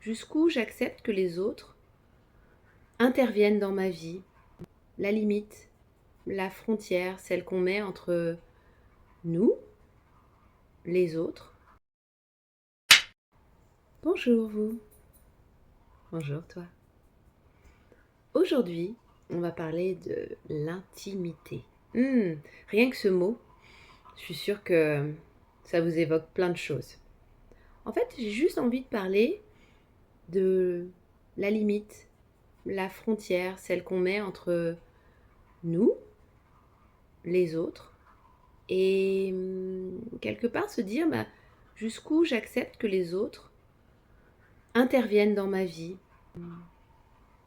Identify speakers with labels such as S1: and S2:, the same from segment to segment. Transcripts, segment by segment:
S1: Jusqu'où j'accepte que les autres interviennent dans ma vie. La limite, la frontière, celle qu'on met entre nous, les autres. Bonjour vous. Bonjour toi. Aujourd'hui, on va parler de l'intimité. Rien que ce mot, je suis sûre que ça vous évoque plein de choses. En fait, j'ai juste envie de parler de la limite, la frontière, celle qu'on met entre nous, les autres, et quelque part se dire jusqu'où j'accepte que les autres interviennent dans ma vie,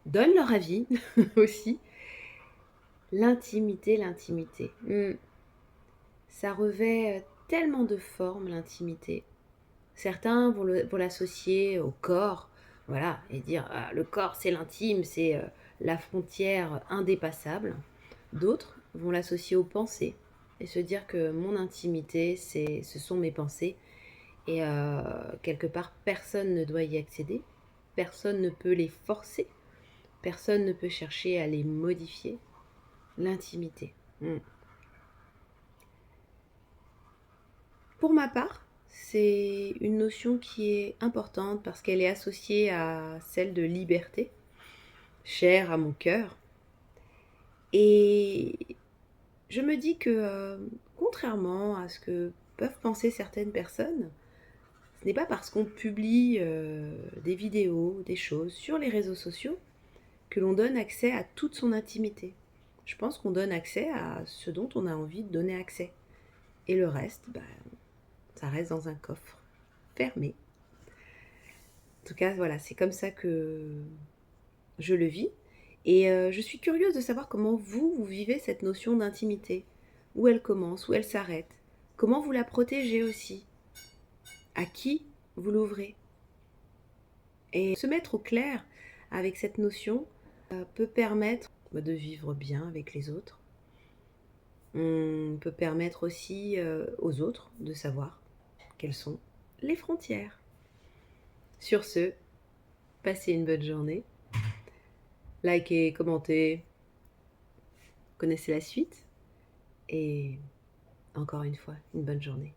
S1: donnent leur avis aussi. L'intimité. Ça revêt tellement de formes, l'intimité. Certains vont l'associer au corps, voilà, et dire le corps c'est l'intime, c'est la frontière indépassable. D'autres vont l'associer aux pensées et se dire que mon intimité, ce sont mes pensées. Et quelque part, personne ne doit y accéder, personne ne peut les forcer, personne ne peut chercher à les modifier. L'intimité. Pour ma part, c'est une notion qui est importante parce qu'elle est associée à celle de liberté, chère à mon cœur. Et je me dis que, contrairement à ce que peuvent penser certaines personnes, ce n'est pas parce qu'on publie des vidéos, des choses sur les réseaux sociaux que l'on donne accès à toute son intimité. Je pense qu'on donne accès à ce dont on a envie de donner accès. Et le reste, ça reste dans un coffre fermé. En tout cas, voilà, c'est comme ça que je le vis. Et je suis curieuse de savoir comment vous vivez cette notion d'intimité. Où elle commence, où elle s'arrête. Comment vous la protégez aussi. À qui vous l'ouvrez. Et se mettre au clair avec cette notion peut permettre de vivre bien avec les autres. On peut permettre aussi aux autres de savoir quelles sont les frontières. Sur ce, passez une bonne journée. Likez, commentez, connaissez la suite. Et encore une fois, une bonne journée.